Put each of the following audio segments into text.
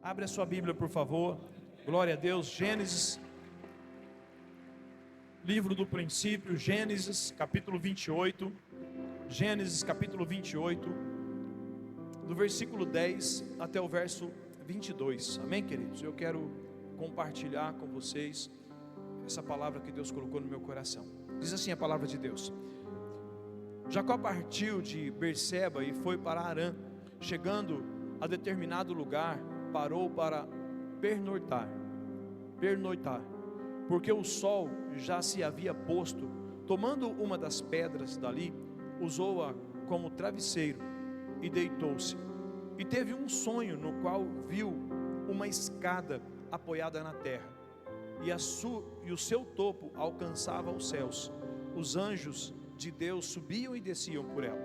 Abre a sua Bíblia, por favor. Glória a Deus. Gênesis, livro do princípio, Gênesis capítulo 28. Gênesis capítulo 28, do versículo 10 até o verso 22. Amém, queridos? Eu quero compartilhar com vocês essa palavra que Deus colocou no meu coração. Diz assim a palavra de Deus: Jacó partiu de Berseba e foi para Harã. Chegando a determinado lugar, parou para pernoitar, porque o sol já se havia posto. Tomando uma das pedras dali, usou-a como travesseiro e deitou-se. E teve um sonho no qual viu uma escada apoiada na terra, e o seu topo alcançava os céus. Os anjos de Deus subiam e desciam por ela.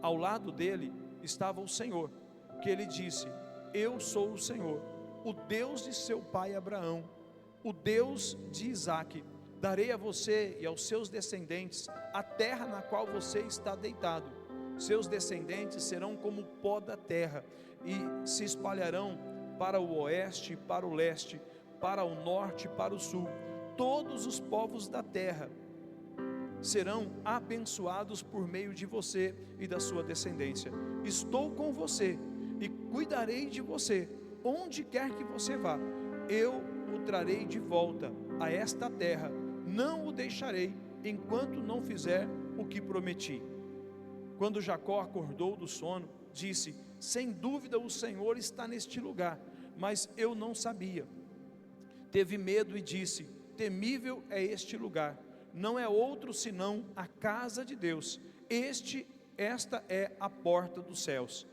Ao lado dele estava o Senhor, que ele disse: Eu sou o Senhor, o Deus de seu pai Abraão, o Deus de Isaque. Darei a você e aos seus descendentes a terra na qual você está deitado. Seus descendentes serão como o pó da terra, e se espalharão para o oeste e para o leste, para o norte e para o sul. Todos os povos da terra serão abençoados por meio de você e da sua descendência. Estou com você e cuidarei de você, onde quer que você vá. Eu o trarei de volta a esta terra, não o deixarei enquanto não fizer o que prometi. Quando Jacó acordou do sono, disse: Sem dúvida o Senhor está neste lugar, mas eu não sabia. Teve medo e disse: Temível é este lugar, não é outro senão a casa de Deus. Esta é a porta dos céus.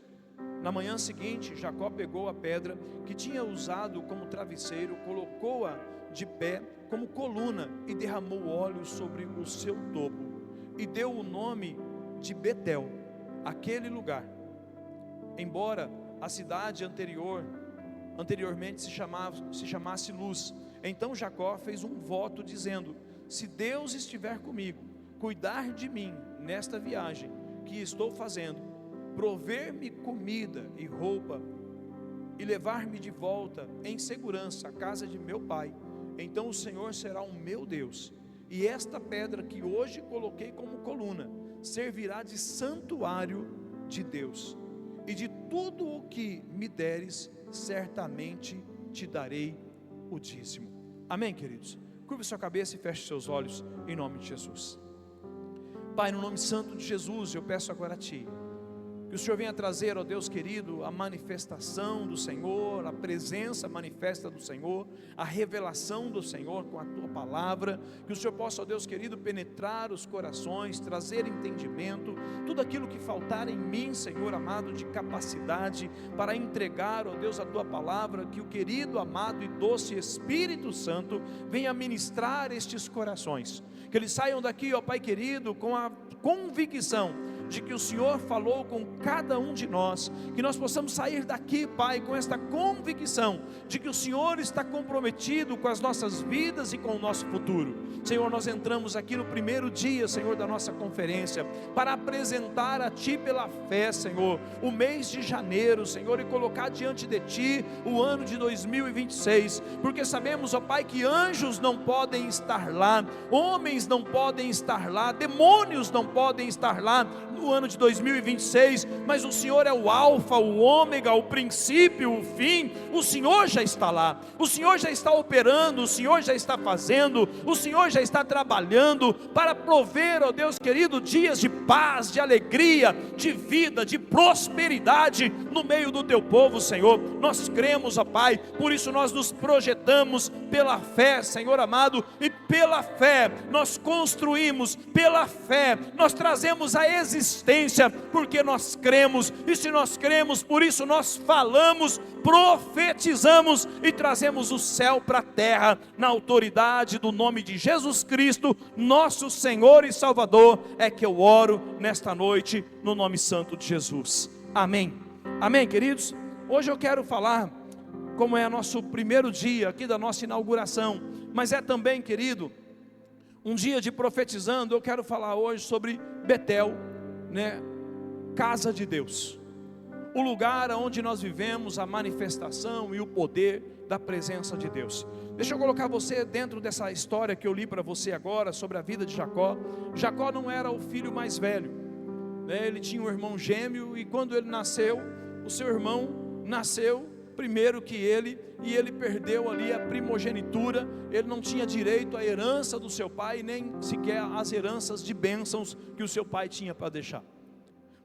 Na manhã seguinte, Jacó pegou a pedra que tinha usado como travesseiro, colocou-a de pé como coluna e derramou óleo sobre o seu topo, e deu o nome de Betel àquele lugar, embora a cidade anteriormente se chamasse Luz. Então Jacó fez um voto dizendo: Se Deus estiver comigo, cuidar de mim nesta viagem que estou fazendo, prover-me comida e roupa e levar-me de volta em segurança à casa de meu pai, então o Senhor será o meu Deus, e esta pedra que hoje coloquei como coluna servirá de santuário de Deus, e de tudo o que me deres, certamente te darei o dízimo. Amém, queridos? Curva sua cabeça e feche seus olhos em nome de Jesus. Pai, no nome santo de Jesus, eu peço agora a Ti que o Senhor venha trazer, ó Deus querido, a manifestação do Senhor, a presença manifesta do Senhor, a revelação do Senhor com a Tua palavra. Que o Senhor possa, ó Deus querido, penetrar os corações, trazer entendimento, tudo aquilo que faltar em mim, Senhor amado, de capacidade para entregar, ó Deus, a Tua palavra. Que o querido, amado e doce Espírito Santo venha ministrar estes corações, que eles saiam daqui, ó Pai querido, com a convicção de que o Senhor falou com cada um de nós, que nós possamos sair daqui, Pai, com esta convicção de que o Senhor está comprometido com as nossas vidas e com o nosso futuro. Senhor, nós entramos aqui no primeiro dia, Senhor, da nossa conferência, para apresentar a Ti pela fé, Senhor, o mês de janeiro, Senhor, e colocar diante de Ti o ano de 2026, porque sabemos, ó Pai, que anjos não podem estar lá, homens não podem estar lá, demônios não podem estar lá no ano de 2026, mas o Senhor é o alfa, o ômega, o princípio, o fim. O Senhor já está lá, o Senhor já está operando, o Senhor já está fazendo, o Senhor já está trabalhando para prover, ó Deus querido, dias de paz, de alegria, de vida, de prosperidade no meio do Teu povo, Senhor. Nós cremos, ó Pai, por isso nós nos projetamos pela fé, Senhor amado, e pela fé nós construímos, pela fé nós trazemos a existência, porque nós cremos, e se nós cremos, por isso nós falamos, profetizamos e trazemos o céu para a terra, na autoridade do nome de Jesus Cristo, nosso Senhor e Salvador, é que eu oro nesta noite, no nome santo de Jesus. Amém. Amém, queridos? Hoje eu quero falar, como é nosso primeiro dia aqui da nossa inauguração, mas é também, querido, um dia de profetizando. Eu quero falar hoje sobre Betel, né? Casa de Deus. o lugar onde nós vivemos a manifestação e o poder da presença de Deus. Deixa eu colocar você dentro dessa história que eu li para você agora, sobre a vida de Jacó. Jacó não era o filho mais velho, né? Ele tinha um irmão gêmeo, e quando ele nasceu, o seu irmão nasceu primeiro que ele, e ele perdeu ali a primogenitura. Ele não tinha direito à herança do seu pai, nem sequer às heranças de bênçãos que o seu pai tinha para deixar.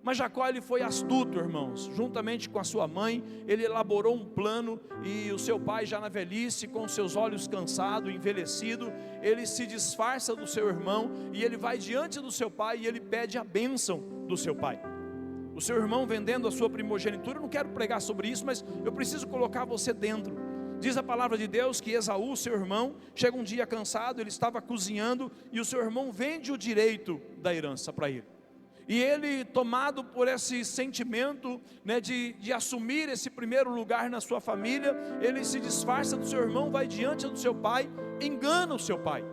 Mas Jacó, ele foi astuto, irmãos. Juntamente com a sua mãe, ele elaborou um plano, e o seu pai, já na velhice, com seus olhos cansados, envelhecido, ele se disfarça do seu irmão, e ele vai diante do seu pai, e ele pede a bênção do seu pai. O seu irmão vendendo a sua primogenitura. Eu não quero pregar sobre isso, mas eu preciso colocar você dentro. Diz a palavra de Deus que Esaú, seu irmão, chega um dia cansado, ele estava cozinhando, e o seu irmão vende o direito da herança para ele. E ele, tomado por esse sentimento, né, de assumir esse primeiro lugar na sua família, ele se disfarça do seu irmão, vai diante do seu pai, engana o seu pai,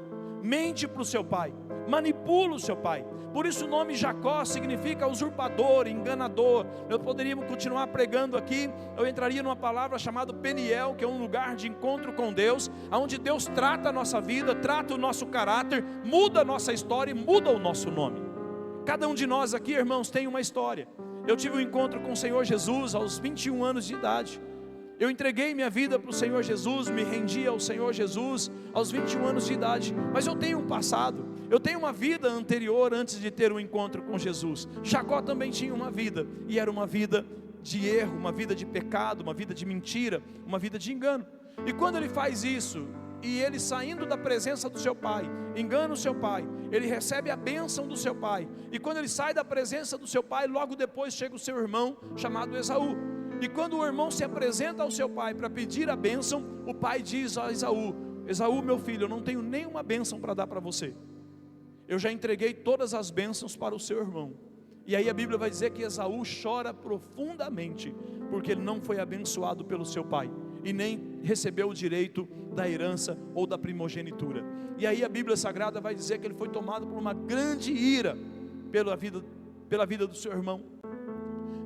mente para o seu pai, manipula o seu pai. Por isso o nome Jacó significa usurpador, enganador. Eu poderia continuar pregando aqui, eu entraria numa palavra chamada Peniel, que é um lugar de encontro com Deus, onde Deus trata a nossa vida, trata o nosso caráter, muda a nossa história e muda o nosso nome. Cada um de nós aqui, irmãos, tem uma história. Eu tive um encontro com o Senhor Jesus aos 21 anos de idade. Eu entreguei minha vida para o Senhor Jesus, me rendi ao Senhor Jesus aos 21 anos de idade. Mas eu tenho um passado, eu tenho uma vida anterior antes de ter um encontro com Jesus. Jacó também tinha uma vida, e era uma vida de erro, uma vida de pecado, uma vida de mentira, uma vida de engano. E quando ele faz isso, e ele saindo da presença do seu pai, engana o seu pai, ele recebe a bênção do seu pai, e quando ele sai da presença do seu pai, logo depois chega o seu irmão, chamado Esaú. E quando o irmão se apresenta ao seu pai para pedir a bênção, o pai diz a Esaú: Esaú, meu filho, eu não tenho nenhuma bênção para dar para você, eu já entreguei todas as bênçãos para o seu irmão. E aí a Bíblia vai dizer que Esaú chora profundamente, porque ele não foi abençoado pelo seu pai, e nem recebeu o direito da herança ou da primogenitura. E aí a Bíblia Sagrada vai dizer que ele foi tomado por uma grande ira pela vida do seu irmão,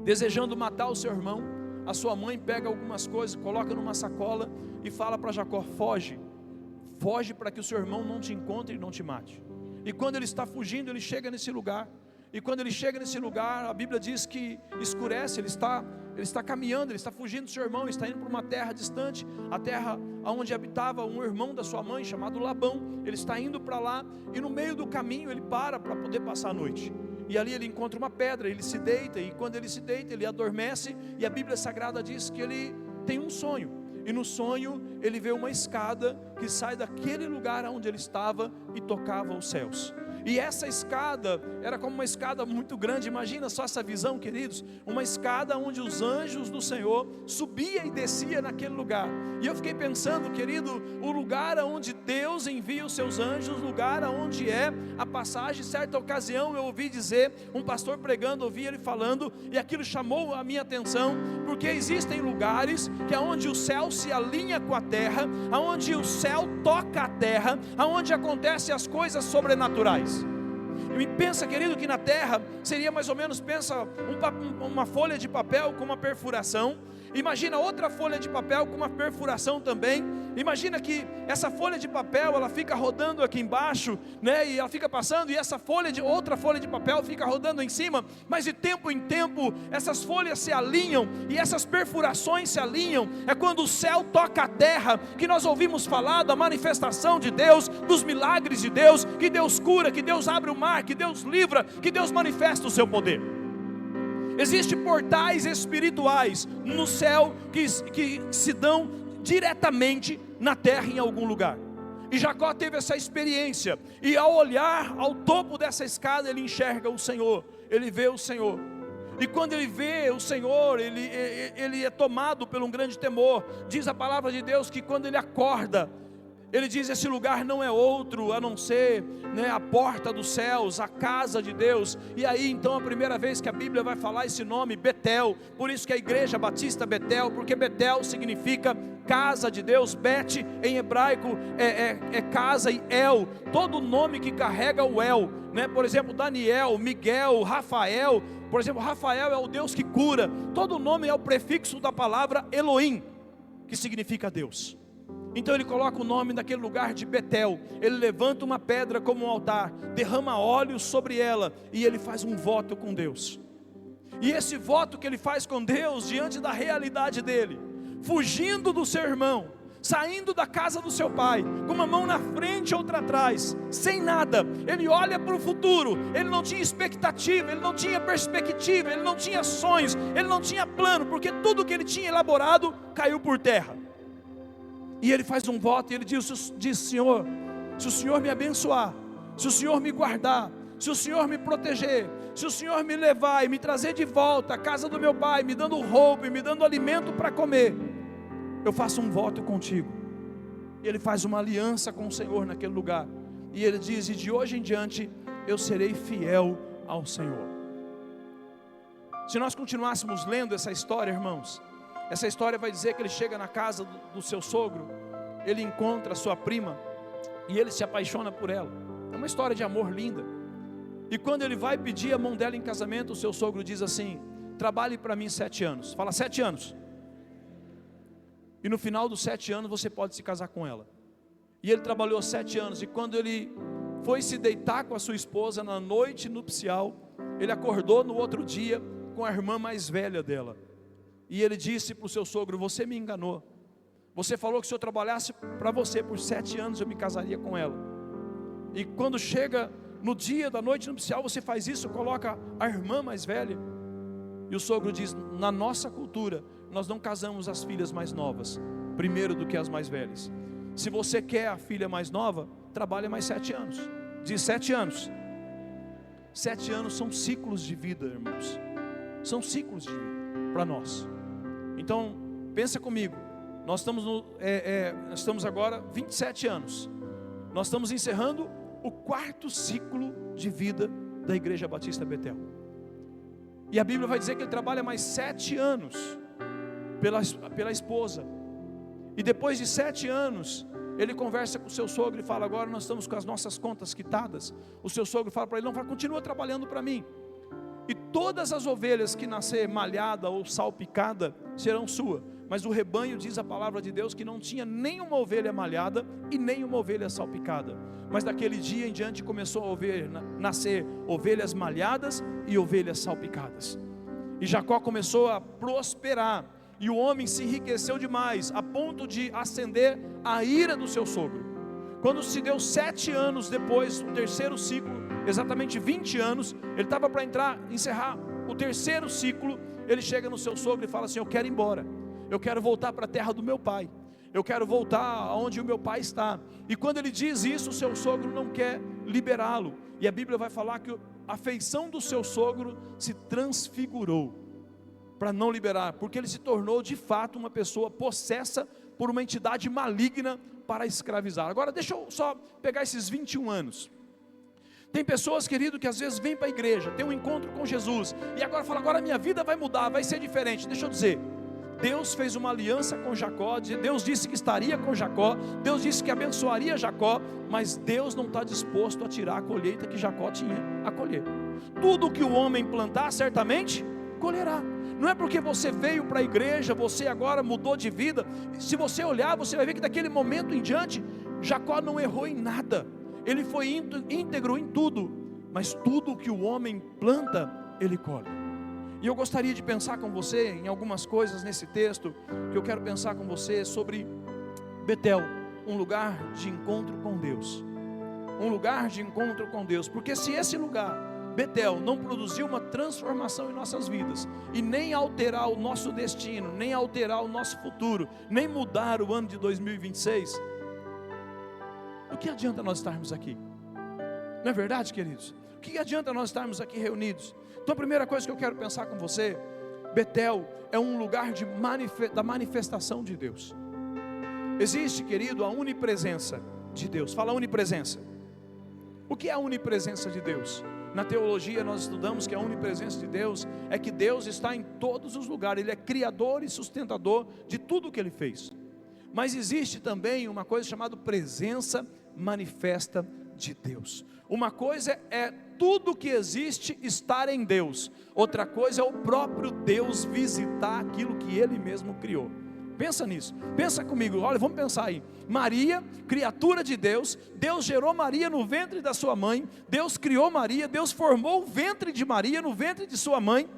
desejando matar o seu irmão. A sua mãe pega algumas coisas, coloca numa sacola e fala para Jacó: foge para que o seu irmão não te encontre e não te mate. E quando ele está fugindo, ele chega nesse lugar, e quando ele chega nesse lugar, a Bíblia diz que escurece. Ele está caminhando, ele está fugindo do seu irmão, ele está indo para uma terra distante, a terra onde habitava um irmão da sua mãe, chamado Labão. Ele está indo para lá, e no meio do caminho ele para poder passar a noite. E ali ele encontra uma pedra, ele se deita, e quando ele se deita, ele adormece, e a Bíblia Sagrada diz que ele tem um sonho, e no sonho ele vê uma escada que sai daquele lugar onde ele estava e tocava os céus. E essa escada era como uma escada muito grande. Imagina só essa visão, queridos, uma escada onde os anjos do Senhor subia e descia naquele lugar. E eu fiquei pensando, querido, o lugar onde Deus envia os seus anjos, o lugar onde é a passagem. Certa ocasião eu ouvi dizer, um pastor pregando, ouvi ele falando, e aquilo chamou a minha atenção, porque existem lugares que é onde o céu se alinha com a terra, aonde o céu toca a terra, aonde acontecem as coisas sobrenaturais. E pensa, querido, que na terra seria mais ou menos, pensa uma folha de papel com uma perfuração. Imagina outra folha de papel com uma perfuração também. Imagina que essa folha de papel, ela fica rodando aqui embaixo, né? E ela fica passando, e essa outra folha de papel fica rodando em cima. Mas de tempo em tempo essas folhas se alinham, e essas perfurações se alinham. É quando o céu toca a terra que nós ouvimos falar da manifestação de Deus, dos milagres de Deus, que Deus cura, que Deus abre o mar, que Deus livra, que Deus manifesta o seu poder. Existem portais espirituais no céu que se dão diretamente na terra em algum lugar. E Jacó teve essa experiência, e ao olhar ao topo dessa escada, ele enxerga o Senhor, ele vê o Senhor. E quando ele vê o Senhor, ele é tomado por um grande temor. Diz a palavra de Deus que quando ele acorda, ele diz: esse lugar não é outro a não ser, né, a porta dos céus, a casa de Deus. E aí então a primeira vez que a Bíblia vai falar esse nome, Betel. Por isso que a igreja batista Betel, porque Betel significa casa de Deus. Bet em hebraico é casa, e El, todo nome que carrega o El, né? Por exemplo, Daniel, Miguel, Rafael, Por exemplo, Rafael é o Deus que cura. Todo nome é o prefixo da palavra Elohim, que significa Deus. Então ele coloca o nome daquele lugar de Betel. Ele levanta uma pedra como um altar, derrama óleo sobre ela, e ele faz um voto com Deus. E esse voto que ele faz com Deus, diante da realidade dele, fugindo do seu irmão, saindo da casa do seu pai, com uma mão na frente e outra atrás, sem nada, ele olha para o futuro. Ele não tinha expectativa, ele não tinha perspectiva, ele não tinha sonhos, ele não tinha plano, porque tudo que ele tinha elaborado caiu por terra. E ele faz um voto, e ele diz: Senhor, se o Senhor me abençoar, se o Senhor me guardar, se o Senhor me proteger, se o Senhor me levar e me trazer de volta à casa do meu pai, me dando roupa e me dando alimento para comer, eu faço um voto contigo. Ele faz uma aliança com o Senhor naquele lugar, e ele diz: e de hoje em diante eu serei fiel ao Senhor. Se nós continuássemos lendo essa história, irmãos, essa história vai dizer que ele chega na casa do seu sogro, ele encontra a sua prima, e ele se apaixona por ela. É uma história de amor linda. E quando ele vai pedir a mão dela em casamento, o seu sogro diz assim: trabalhe para mim 7 anos. Fala 7 anos. E no final dos 7 anos você pode se casar com ela. E ele trabalhou 7 anos, e quando ele foi se deitar com a sua esposa na noite nupcial, ele acordou no outro dia com a irmã mais velha dela. E ele disse para o seu sogro: você me enganou. Você falou que se eu trabalhasse para você por 7 anos eu me casaria com ela. E quando chega no dia da noite nupcial, você faz isso, coloca a irmã mais velha. E o sogro diz: na nossa cultura, nós não casamos as filhas mais novas primeiro do que as mais velhas. Se você quer a filha mais nova, trabalha mais 7 anos. Diz 7 anos. 7 anos são ciclos de vida, irmãos. São ciclos de vida para nós. Então, pensa comigo. Nós estamos agora 27 anos. Nós estamos encerrando o 4º ciclo de vida da Igreja Batista Betel. E a Bíblia vai dizer que ele trabalha mais 7 anos pela esposa. E depois de 7 anos, ele conversa com o seu sogro e fala: agora nós estamos com as nossas contas quitadas. O seu sogro fala para ele: não, continua trabalhando para mim. E todas as ovelhas que nascer malhada ou salpicada serão sua. Mas o rebanho, diz a palavra de Deus, que não tinha nenhuma ovelha malhada e nenhuma ovelha salpicada. Mas daquele dia em diante começou a nascer ovelhas malhadas e ovelhas salpicadas. E Jacó começou a prosperar. E o homem se enriqueceu demais, a ponto de acender a ira do seu sogro. Quando se deu 7 anos depois, o 3º ciclo, exatamente 20 anos, ele estava para encerrar o 3º ciclo. Ele chega no seu sogro e fala assim: eu quero ir embora, eu quero voltar para a terra do meu pai, eu quero voltar aonde o meu pai está. E quando ele diz isso, o seu sogro não quer liberá-lo. E a Bíblia vai falar que a feição do seu sogro se transfigurou para não liberar, porque ele se tornou de fato uma pessoa possessa por uma entidade maligna para escravizar. Agora deixa eu só pegar esses 21 anos. Tem pessoas, querido, que às vezes vêm para a igreja, tem um encontro com Jesus, e agora fala: agora a minha vida vai mudar, vai ser diferente. Deixa eu dizer, Deus fez uma aliança com Jacó, Deus disse que estaria com Jacó, Deus disse que abençoaria Jacó, mas Deus não está disposto a tirar a colheita que Jacó tinha a colher. Tudo que o homem plantar, certamente colherá. Não é porque você veio para a igreja, você agora mudou de vida. Se você olhar, você vai ver que daquele momento em diante, Jacó não errou em nada. Ele foi íntegro em tudo. Mas tudo que o homem planta, ele colhe. E eu gostaria de pensar com você em algumas coisas nesse texto, que eu quero pensar com você sobre Betel, um lugar de encontro com Deus. Um lugar de encontro com Deus. Porque se esse lugar, Betel, não produziu uma transformação em nossas vidas, e nem alterar o nosso destino, nem alterar o nosso futuro, nem mudar o ano de 2026, o que adianta nós estarmos aqui? Não é verdade, queridos? O que adianta nós estarmos aqui reunidos? Então a primeira coisa que eu quero pensar com você: Betel é um lugar da manifestação de Deus. Existe, querido, a onipresença de Deus. Fala onipresença. O que é a onipresença de Deus? Na teologia nós estudamos que a onipresença de Deus é que Deus está em todos os lugares. Ele é criador e sustentador de tudo o que Ele fez. Mas existe também uma coisa chamada presença manifesta de Deus. Uma coisa é tudo que existe estar em Deus. Outra coisa é o próprio Deus visitar aquilo que Ele mesmo criou. Pensa nisso, pensa comigo, olha, vamos pensar aí. Maria, criatura de Deus, Deus gerou Maria no ventre da sua mãe, Deus criou Maria, Deus formou o ventre de Maria no ventre de sua mãe,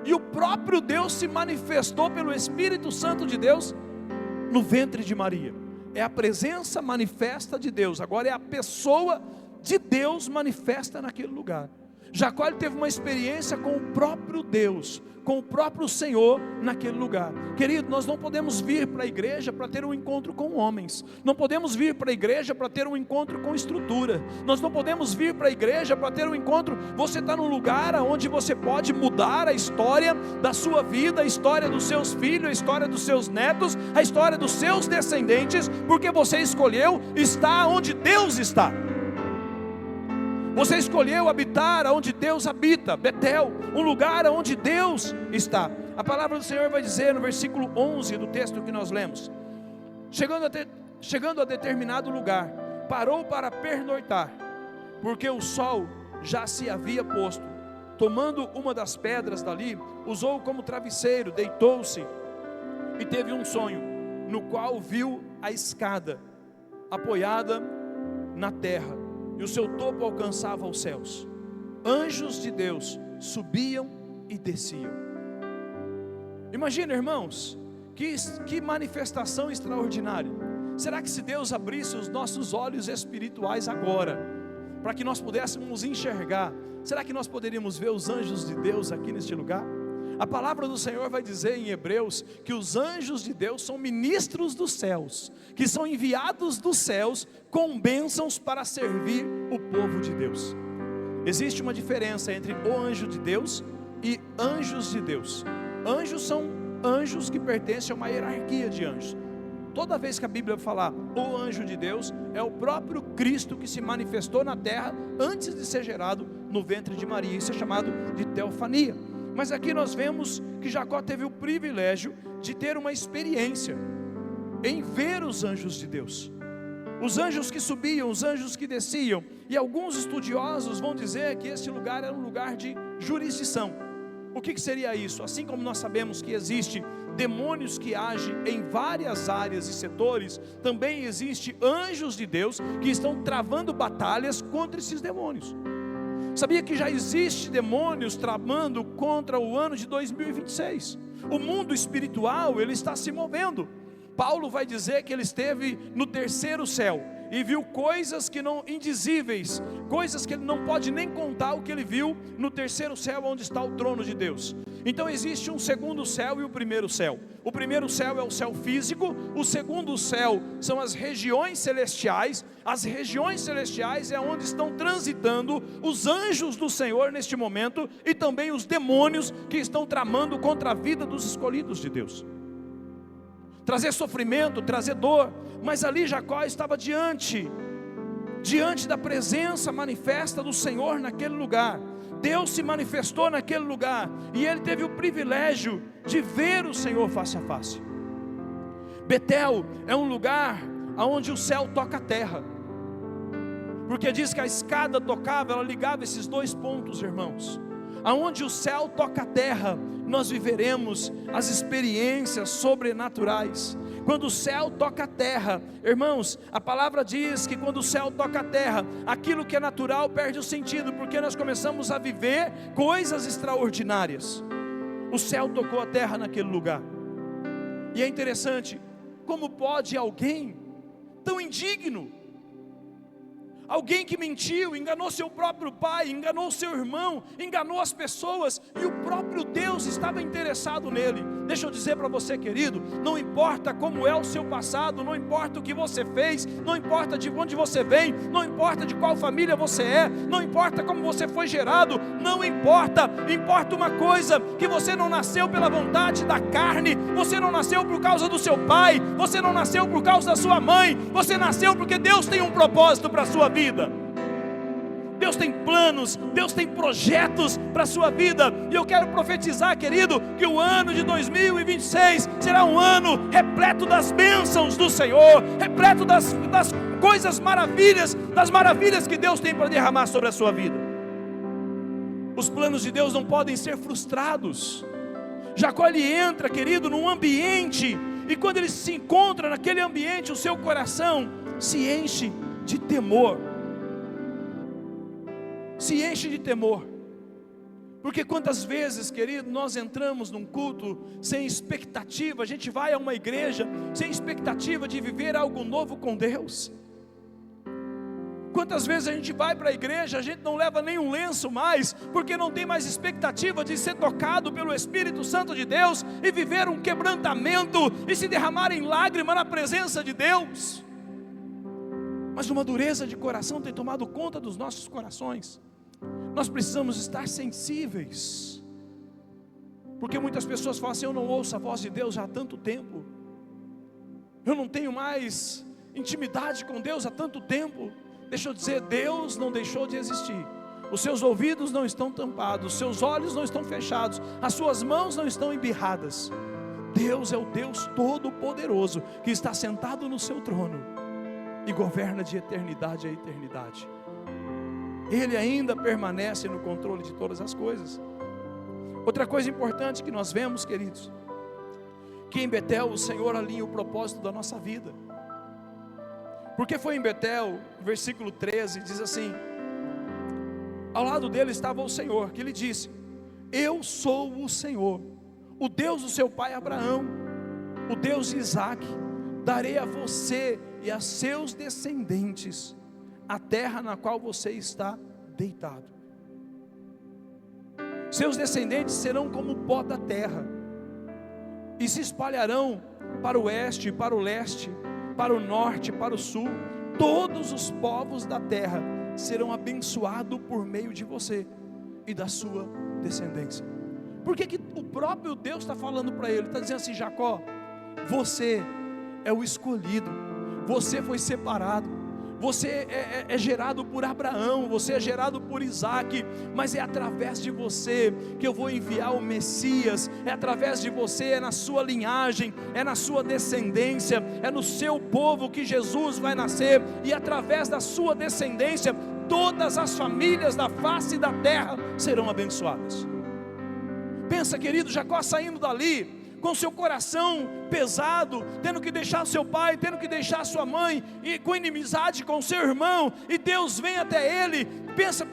e o próprio Deus se manifestou pelo Espírito Santo de Deus no ventre de Maria. É a presença manifesta de Deus, agora é a pessoa de Deus manifesta naquele lugar. Jacó ele teve uma experiência com o próprio Deus, com o próprio Senhor naquele lugar. Querido, nós não podemos vir para a igreja para ter um encontro com homens, não podemos vir para a igreja para ter um encontro com estrutura, nós não podemos vir para a igreja para ter um encontro. Você está num lugar onde você pode mudar a história da sua vida, a história dos seus filhos, a história dos seus netos, a história dos seus descendentes, porque você escolheu estar onde Deus está. Você escolheu habitar onde Deus habita, Betel, um lugar onde Deus está. A palavra do Senhor vai dizer no versículo 11 do texto que nós lemos: chegando a determinado lugar, parou para pernoitar, porque o sol já se havia posto. Tomando uma das pedras dali, usou como travesseiro, deitou-se e teve um sonho, no qual viu a escada apoiada na terra, e o seu topo alcançava os céus. Anjos de Deus subiam e desciam. Imagina, irmãos, que manifestação extraordinária. Será que se Deus abrisse os nossos olhos espirituais agora, para que nós pudéssemos enxergar, será que nós poderíamos ver os anjos de Deus aqui neste lugar? A palavra do Senhor vai dizer em Hebreus que os anjos de Deus são ministros dos céus, que são enviados dos céus com bênçãos para servir o povo de Deus. Existe uma diferença entre o anjo de Deus e anjos de Deus. Anjos são anjos que pertencem a uma hierarquia de anjos. Toda vez que a Bíblia falar o anjo de Deus, é o próprio Cristo que se manifestou na terra antes de ser gerado no ventre de Maria. Isso é chamado de teofania. Mas aqui nós vemos que Jacó teve o privilégio de ter uma experiência em ver os anjos de Deus. Os anjos que subiam, os anjos que desciam. E alguns estudiosos vão dizer que este lugar era um lugar de jurisdição. O que seria isso? Assim como nós sabemos que existe demônios que agem em várias áreas e setores, também existe anjos de Deus que estão travando batalhas contra esses demônios. Sabia que já existe demônios tramando contra o ano de 2026? O mundo espiritual, ele está se movendo. Paulo vai dizer que ele esteve no terceiro céu e viu coisas que não indizíveis, coisas que ele não pode nem contar o que ele viu no terceiro céu, onde está o trono de Deus. Então existe um segundo céu e o primeiro céu. O primeiro céu é o céu físico, o segundo céu são as regiões celestiais. As regiões celestiais é onde estão transitando os anjos do Senhor neste momento, e também os demônios que estão tramando contra a vida dos escolhidos de Deus. Trazer sofrimento, trazer dor. Mas ali Jacó estava diante da presença manifesta do Senhor naquele lugar. Deus se manifestou naquele lugar, e ele teve o privilégio de ver o Senhor face a face. Betel é um lugar onde o céu toca a terra, porque diz que a escada tocava, ela ligava esses dois pontos, irmãos. Aonde o céu toca a terra, nós viveremos as experiências sobrenaturais. Quando o céu toca a terra, irmãos, a palavra diz que quando o céu toca a terra, aquilo que é natural perde o sentido, porque nós começamos a viver coisas extraordinárias. O céu tocou a terra naquele lugar. E é interessante, como pode alguém tão indigno, alguém que mentiu, enganou seu próprio pai, enganou seu irmão, enganou as pessoas, e o próprio Deus estava interessado nele. Deixa eu dizer para você, querido, não importa como é o seu passado, não importa o que você fez, não importa de onde você vem, não importa de qual família você é, não importa como você foi gerado, não importa, importa uma coisa, que você não nasceu pela vontade da carne, você não nasceu por causa do seu pai, você não nasceu por causa da sua mãe, você nasceu porque Deus tem um propósito para a sua vida. Deus tem planos, Deus tem projetos para a sua vida. E eu quero profetizar, querido, que o ano de 2026 será um ano repleto das bênçãos do Senhor, repleto das coisas maravilhas, das maravilhas que Deus tem para derramar sobre a sua vida. Os planos de Deus não podem ser frustrados. Jacó, ele entra, querido, num ambiente, e quando ele se encontra naquele ambiente, o seu coração se enche de temor. Se enche de temor. Porque quantas vezes, querido, nós entramos num culto sem expectativa, a gente vai a uma igreja sem expectativa de viver algo novo com Deus. Quantas vezes a gente vai para a igreja, a gente não leva nenhum lenço mais, porque não tem mais expectativa de ser tocado pelo Espírito Santo de Deus, e viver um quebrantamento, e se derramar em lágrima na presença de Deus. Mas uma dureza de coração tem tomado conta dos nossos corações. Nós precisamos estar sensíveis, porque muitas pessoas falam assim: eu não ouço a voz de Deus já há tanto tempo, eu não tenho mais intimidade com Deus há tanto tempo. Deixa eu dizer, Deus não deixou de existir. Os seus ouvidos não estão tampados, os seus olhos não estão fechados, as suas mãos não estão embirradas. Deus é o Deus Todo-Poderoso, que está sentado no seu trono e governa de eternidade a eternidade. Ele ainda permanece no controle de todas as coisas. Outra coisa importante que nós vemos, queridos, que em Betel o Senhor alinha o propósito da nossa vida. Porque foi em Betel, versículo 13, diz assim: ao lado dele estava o Senhor, que lhe disse: eu sou o Senhor, o Deus do seu pai Abraão, o Deus de Isaque. Darei a você e a seus descendentes a terra na qual você está deitado. Seus descendentes serão como o pó da terra, e se espalharão para o oeste, para o leste, para o norte, para o sul. Todos os povos da terra serão abençoados por meio de você e da sua descendência. Por que o próprio Deus está falando para ele? Está dizendo assim: Jacó, você é o escolhido, você foi separado, você é gerado por Abraão, você é gerado por Isaque, mas é através de você que eu vou enviar o Messias, é através de você, é na sua linhagem, é na sua descendência, é no seu povo que Jesus vai nascer, e através da sua descendência, todas as famílias da face da terra serão abençoadas. Pensa, querido, Jacó saindo dali, com seu coração pesado, tendo que deixar seu pai, tendo que deixar sua mãe, e com inimizade com seu irmão, e Deus vem até ele. Pensa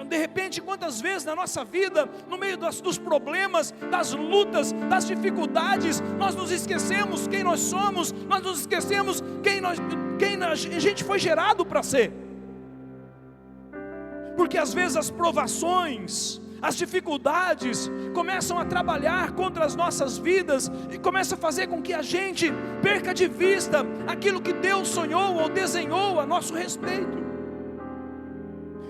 de repente, quantas vezes na nossa vida, no meio dos problemas, das lutas, das dificuldades, nós nos esquecemos quem nós somos, nós nos esquecemos quem a gente foi gerado para ser. Porque às vezes as provações, as dificuldades começam a trabalhar contra as nossas vidas, e começa a fazer com que a gente perca de vista aquilo que Deus sonhou ou desenhou a nosso respeito.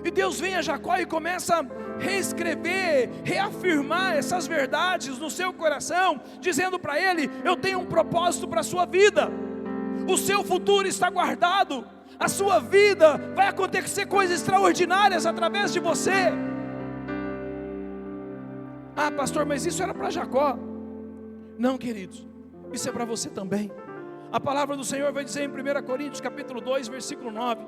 E Deus vem a Jacó e começa a reescrever, reafirmar essas verdades no seu coração, dizendo para ele: eu tenho um propósito para a sua vida, o seu futuro está guardado, a sua vida vai acontecer coisas extraordinárias através de você. Ah, pastor, mas isso era para Jacó. Não, queridos, isso é para você também. A palavra do Senhor vai dizer em 1 Coríntios capítulo 2, versículo 9: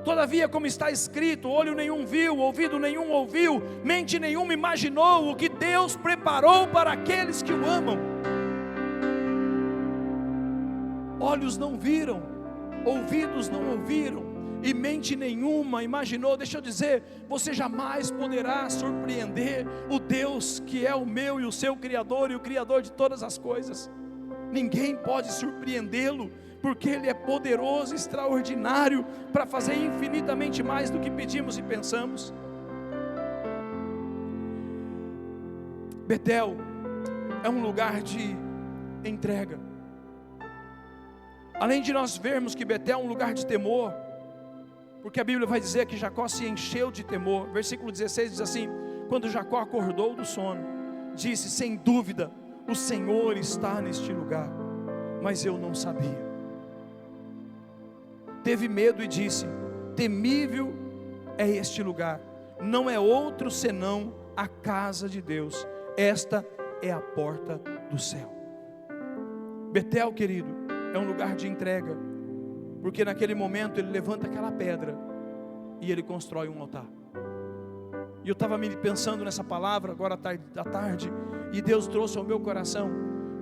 todavia, como está escrito, olho nenhum viu, ouvido nenhum ouviu, mente nenhuma imaginou o que Deus preparou para aqueles que o amam. Olhos não viram, ouvidos não ouviram, e mente nenhuma imaginou. Deixa eu dizer, você jamais poderá surpreender o Deus que é o meu e o seu Criador, e o Criador de todas as coisas. Ninguém pode surpreendê-lo, porque Ele é poderoso, extraordinário, para fazer infinitamente mais do que pedimos e pensamos. Betel é um lugar de entrega. Além de nós vermos que Betel é um lugar de temor, porque a Bíblia vai dizer que Jacó se encheu de temor. Versículo 16 diz assim: quando Jacó acordou do sono, disse: sem dúvida o Senhor está neste lugar, mas eu não sabia. Teve medo e disse: temível é este lugar, não é outro senão a casa de Deus, esta é a porta do céu. Betel, querido, é um lugar de entrega, porque naquele momento ele levanta aquela pedra e ele constrói um altar. E eu estava me pensando nessa palavra agora à tarde, e Deus trouxe ao meu coração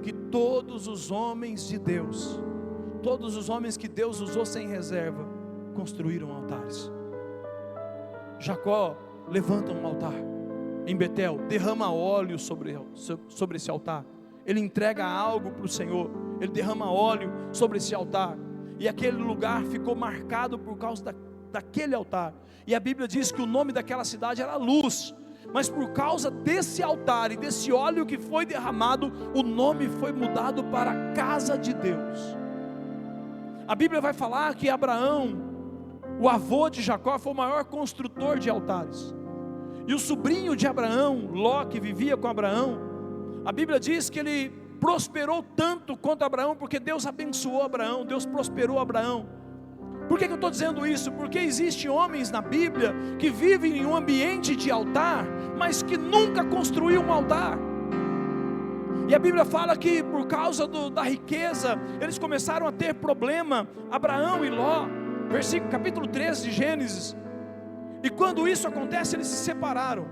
que todos os homens de Deus, todos os homens que Deus usou sem reserva, construíram altares. Jacó levanta um altar em Betel, derrama óleo sobre esse altar, ele entrega algo para o Senhor, ele derrama óleo sobre esse altar, e aquele lugar ficou marcado por causa daquele altar. E a Bíblia diz que o nome daquela cidade era Luz, mas por causa desse altar e desse óleo que foi derramado, o nome foi mudado para Casa de Deus. A Bíblia vai falar que Abraão, o avô de Jacó, foi o maior construtor de altares. E o sobrinho de Abraão, Ló, que vivia com Abraão, a Bíblia diz que ele prosperou tanto quanto Abraão, porque Deus abençoou Abraão, Deus prosperou Abraão. Por que eu estou dizendo isso? Porque existem homens na Bíblia que vivem em um ambiente de altar, mas que nunca construiu um altar. E a Bíblia fala que por causa da riqueza, eles começaram a ter problema, Abraão e Ló, capítulo 13 de Gênesis. E quando isso acontece, eles se separaram.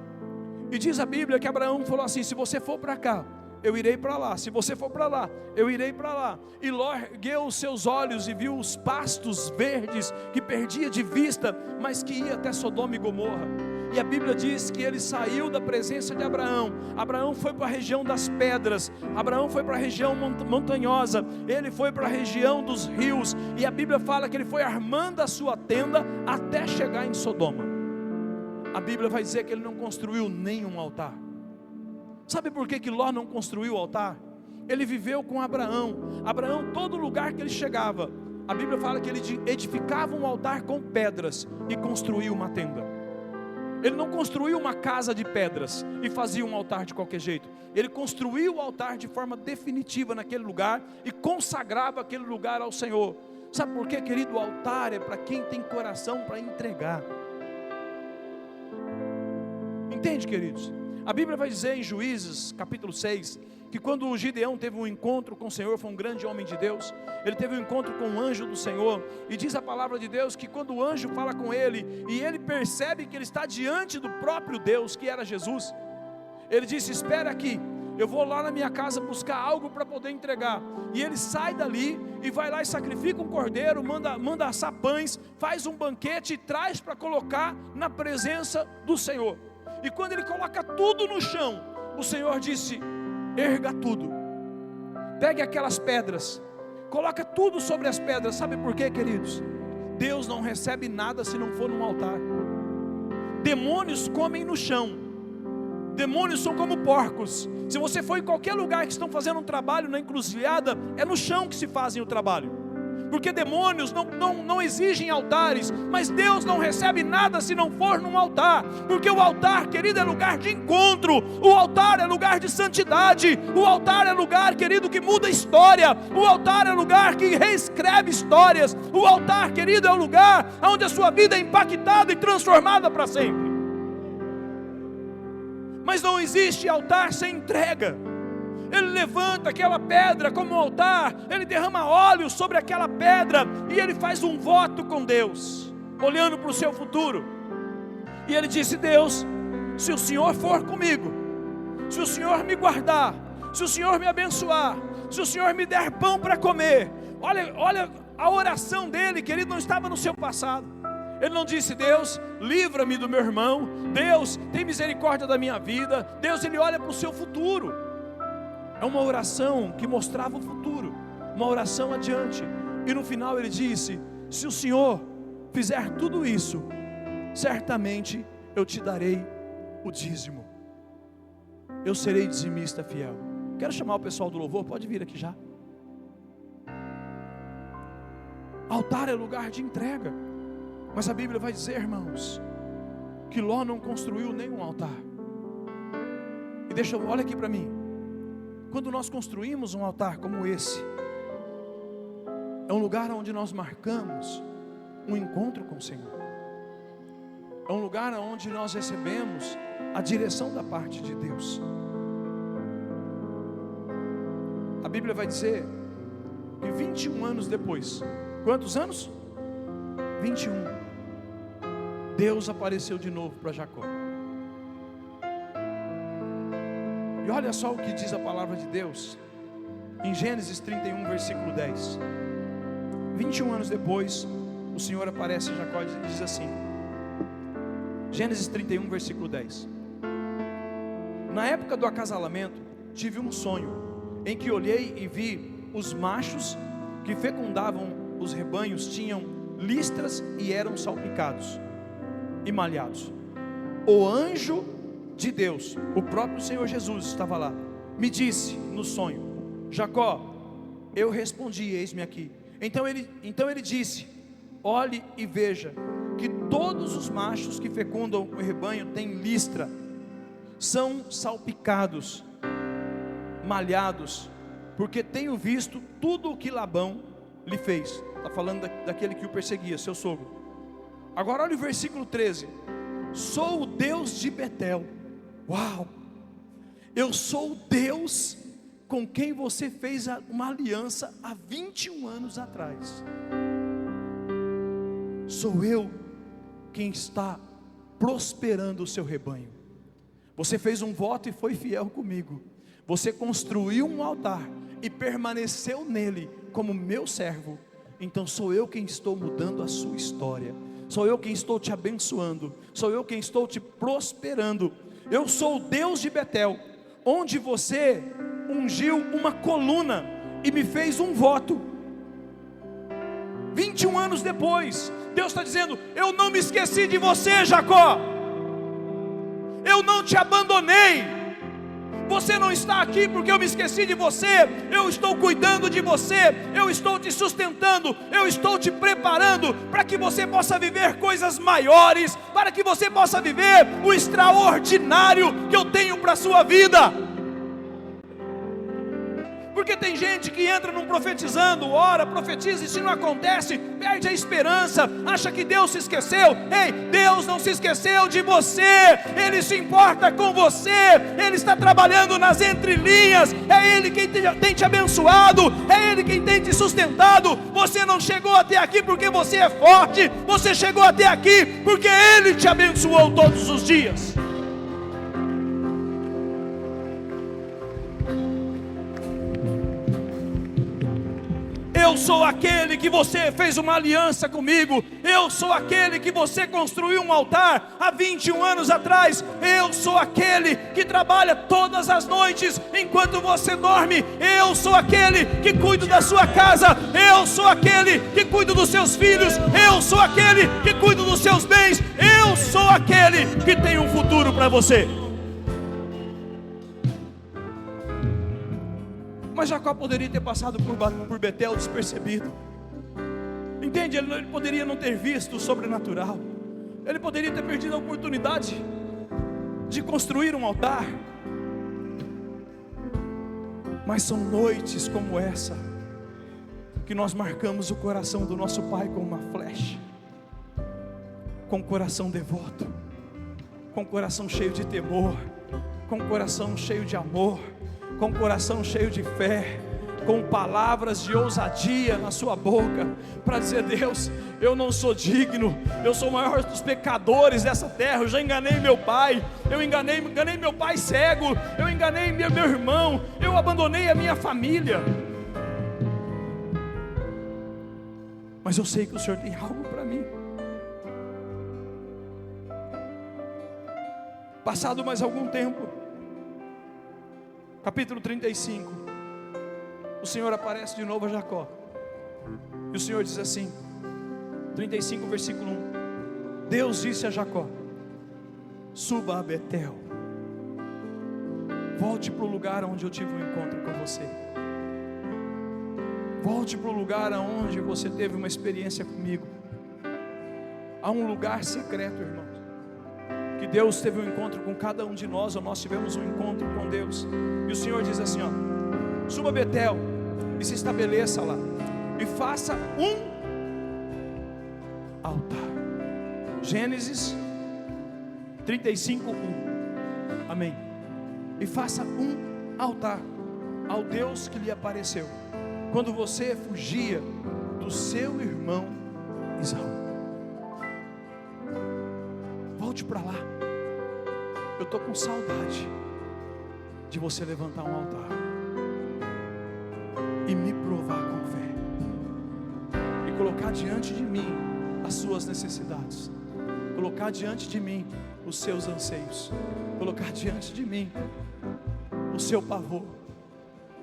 E diz a Bíblia que Abraão falou assim: se você for para cá, eu irei para lá, se você for para lá, eu irei para lá. E Ló ergueu os seus olhos e viu os pastos verdes, que perdia de vista, mas que ia até Sodoma e Gomorra. E a Bíblia diz que ele saiu da presença de Abraão. Abraão foi para a região das pedras, Abraão foi para a região montanhosa, ele foi para a região dos rios, e a Bíblia fala que ele foi armando a sua tenda até chegar em Sodoma. A Bíblia vai dizer que ele não construiu nenhum altar. Sabe por que Ló não construiu o altar? Ele viveu com Abraão. Abraão, todo lugar que ele chegava, a Bíblia fala que ele edificava um altar com pedras e construía uma tenda. Ele não construiu uma casa de pedras e fazia um altar de qualquer jeito. Ele construiu o altar de forma definitiva naquele lugar e consagrava aquele lugar ao Senhor. Sabe por quê, querido? O altar é para quem tem coração para entregar. Entende, queridos? A Bíblia vai dizer em Juízes, capítulo 6, que quando o Gideão teve um encontro com o Senhor, foi um grande homem de Deus, ele teve um encontro com o anjo do Senhor, e diz a palavra de Deus que quando o anjo fala com ele, e ele percebe que ele está diante do próprio Deus, que era Jesus, ele disse: espera aqui, eu vou lá na minha casa buscar algo para poder entregar. E ele sai dali e vai lá e sacrifica um cordeiro, manda assar pães, faz um banquete e traz para colocar na presença do Senhor. E quando ele coloca tudo no chão, o Senhor disse: erga tudo, pegue aquelas pedras, coloca tudo sobre as pedras. Sabe por quê, queridos? Deus não recebe nada se não for num altar. Demônios comem no chão, demônios são como porcos. Se você for em qualquer lugar que estão fazendo um trabalho na encruzilhada, é no chão que se fazem o trabalho. Porque demônios não exigem altares, mas Deus não recebe nada se não for num altar. Porque o altar, querido, é lugar de encontro, o altar é lugar de santidade, o altar é lugar, querido, que muda história, o altar é lugar que reescreve histórias, o altar, querido, é o lugar onde a sua vida é impactada e transformada para sempre. Mas não existe altar sem entrega. Ele levanta aquela pedra como um altar, ele derrama óleo sobre aquela pedra, e ele faz um voto com Deus, olhando para o seu futuro. E ele disse: Deus, se o Senhor for comigo, se o Senhor me guardar, se o Senhor me abençoar, se o Senhor me der pão para comer. Olha a oração dele, querido, não estava no seu passado. Ele não disse: Deus, livra-me do meu irmão, Deus, tem misericórdia da minha vida. Deus, ele olha para o seu futuro. É uma oração que mostrava o futuro, uma oração adiante. E no final ele disse: se o Senhor fizer tudo isso, certamente eu te darei o dízimo, eu serei dizimista fiel. Quero chamar o pessoal do louvor, pode vir aqui já. Altar é lugar de entrega. Mas a Bíblia vai dizer, irmãos, que Ló não construiu nenhum altar. E olha aqui para mim. Quando nós construímos um altar como esse, é um lugar onde nós marcamos um encontro com o Senhor. É um lugar onde nós recebemos a direção da parte de Deus. A Bíblia vai dizer que 21 anos depois, quantos anos? 21. Deus apareceu de novo para Jacó. E olha só o que diz a palavra de Deus, em Gênesis 31, versículo 10. 21 anos depois, o Senhor aparece a Jacó e diz assim, Gênesis 31, versículo 10. Na época do acasalamento, tive um sonho, em que olhei e vi os machos que fecundavam os rebanhos tinham listras e eram salpicados e malhados. O anjo de Deus, o próprio Senhor Jesus estava lá, me disse no sonho, Jacó. Eu respondi, eis-me aqui. Então ele disse, olhe e veja, que todos os machos que fecundam o rebanho têm listra, são salpicados, malhados, porque tenho visto tudo o que Labão lhe fez. Está falando daquele que o perseguia, seu sogro. Agora olha o versículo 13. Sou o Deus de Betel. Uau! Eu sou o Deus com quem você fez uma aliança há 21 anos atrás. Sou eu quem está prosperando o seu rebanho. Você fez um voto e foi fiel comigo. Você construiu um altar e permaneceu nele como meu servo. Então sou eu quem estou mudando a sua história. Sou eu quem estou te abençoando. Sou eu quem estou te prosperando. Eu sou o Deus de Betel, onde você ungiu uma coluna e me fez um voto. 21 anos depois, Deus está dizendo, eu não me esqueci de você, Jacó. Eu não te abandonei. Você não está aqui porque eu me esqueci de você. Eu estou cuidando de você. Eu estou te sustentando. Eu estou te preparando para que você possa viver coisas maiores, para que você possa viver o extraordinário que eu tenho para a sua vida. Porque tem gente que entra num profetizando, ora, profetiza, e se não acontece, perde a esperança, acha que Deus se esqueceu. Ei, Deus não se esqueceu de você, Ele se importa com você, Ele está trabalhando nas entrelinhas, é Ele quem tem te abençoado, é Ele quem tem te sustentado. Você não chegou até aqui porque você é forte, você chegou até aqui porque Ele te abençoou todos os dias. Eu sou aquele que você fez uma aliança comigo. Eu sou aquele que você construiu um altar há 21 anos atrás. Eu sou aquele que trabalha todas as noites enquanto você dorme. Eu sou aquele que cuido da sua casa. Eu sou aquele que cuido dos seus filhos. Eu sou aquele que cuido dos seus bens. Eu sou aquele que tem um futuro para você. Mas Jacó poderia ter passado por Betel despercebido. Entende? Ele poderia não ter visto o sobrenatural. Ele poderia ter perdido a oportunidade de construir um altar. Mas são noites como essa que nós marcamos o coração do nosso Pai com uma flecha, com o coração devoto, com o coração cheio de temor, com o coração cheio de amor, com o coração cheio de fé, com palavras de ousadia na sua boca, para dizer: Deus, eu não sou digno, eu sou o maior dos pecadores dessa terra, eu já enganei meu pai, eu enganei meu pai cego, eu enganei meu irmão, eu abandonei a minha família, mas eu sei que o Senhor tem algo para mim. Passado mais algum tempo, capítulo 35, o Senhor aparece de novo a Jacó, e o Senhor diz assim, 35 versículo 1, Deus disse a Jacó: suba a Betel, volte para o lugar onde eu tive um encontro com você, volte para o lugar onde você teve uma experiência comigo. Há um lugar secreto, irmãos, que Deus teve um encontro com cada um de nós, ou nós tivemos um encontro com Deus. E o Senhor diz assim, ó: suba a Betel e se estabeleça lá, e faça um altar. Gênesis 35, 1. Amém. E faça um altar ao Deus que lhe apareceu quando você fugia do seu irmão Isaú. Volte para lá. Eu estou com saudade de você levantar um altar e me provar com fé, e colocar diante de mim as suas necessidades, colocar diante de mim os seus anseios, colocar diante de mim o seu pavor,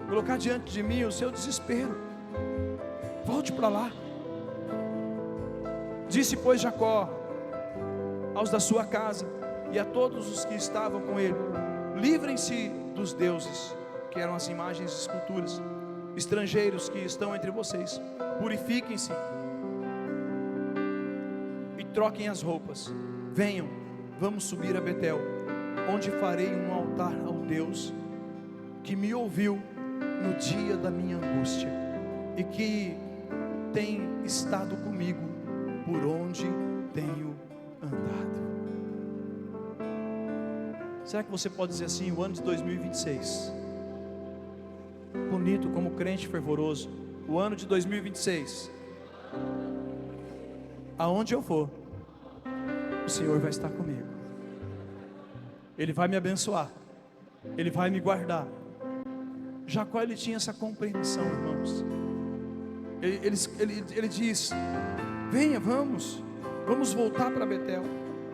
colocar diante de mim o seu desespero. Volte para lá. Disse, pois, Jacó aos da sua casa e a todos os que estavam com ele: livrem-se dos deuses, que eram as imagens e esculturas, estrangeiros que estão entre vocês, purifiquem-se e troquem as roupas. Venham, vamos subir a Betel, onde farei um altar ao Deus que me ouviu no dia da minha angústia e que tem estado comigo por onde tenho andado. Será que você pode dizer assim: o ano de 2026, bonito como crente fervoroso, o ano de 2026, aonde eu for, o Senhor vai estar comigo, Ele vai me abençoar, Ele vai me guardar. Jacó, ele tinha essa compreensão, irmãos. Ele diz: venha, vamos voltar para Betel,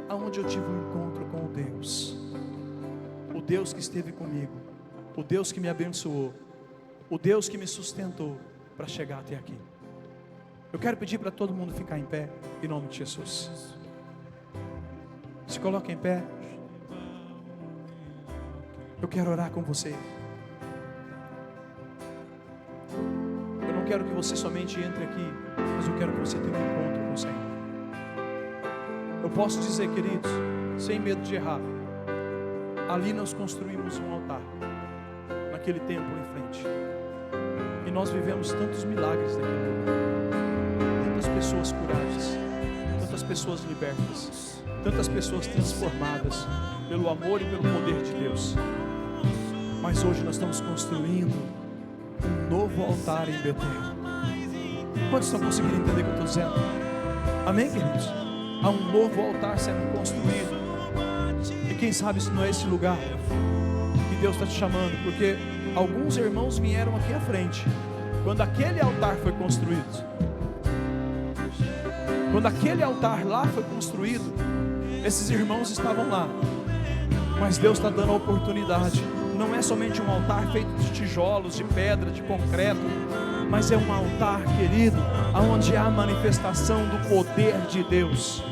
aonde eu tive um encontro com o Deus que esteve comigo, o Deus que me abençoou, o Deus que me sustentou para chegar até aqui. Eu quero pedir para todo mundo ficar em pé, em nome de Jesus. Se coloque em pé. Eu quero orar com você. Eu não quero que você somente entre aqui, mas eu quero que você tenha um encontro com o Senhor. Eu posso dizer, queridos, sem medo de errar, ali nós construímos um altar, naquele templo em frente, e nós vivemos tantos milagres naquele lugar, tantas pessoas curadas, tantas pessoas libertas, tantas pessoas transformadas pelo amor e pelo poder de Deus. Mas hoje nós estamos construindo um novo altar em Betel. Quantos estão conseguindo entender o que eu estou dizendo? Amém, queridos? Há um novo altar sendo construído. E quem sabe se não é esse lugar que Deus está te chamando, porque alguns irmãos vieram aqui à frente quando aquele altar foi construído. Quando aquele altar lá foi construído, esses irmãos estavam lá. Mas Deus está dando a oportunidade. Não é somente um altar feito de tijolos, de pedra, de concreto, mas é um altar, querido, onde há a manifestação do poder de Deus.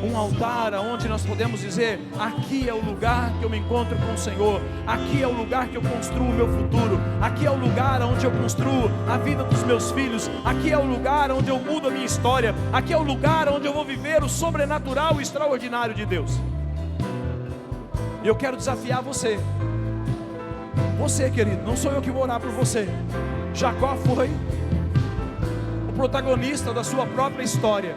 Um altar onde nós podemos dizer: aqui é o lugar que eu me encontro com o Senhor, aqui é o lugar que eu construo o meu futuro, aqui é o lugar onde eu construo a vida dos meus filhos, aqui é o lugar onde eu mudo a minha história, aqui é o lugar onde eu vou viver o sobrenatural e extraordinário de Deus. E eu quero desafiar você, querido, não sou eu que vou orar por você. Jacó foi o protagonista da sua própria história.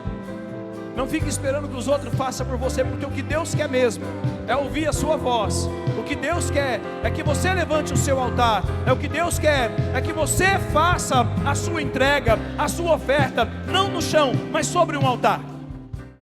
Não fique esperando que os outros façam por você, porque o que Deus quer mesmo é ouvir a sua voz. O que Deus quer é que você levante o seu altar. O que Deus quer é que você faça a sua entrega, a sua oferta, não no chão, mas sobre um altar.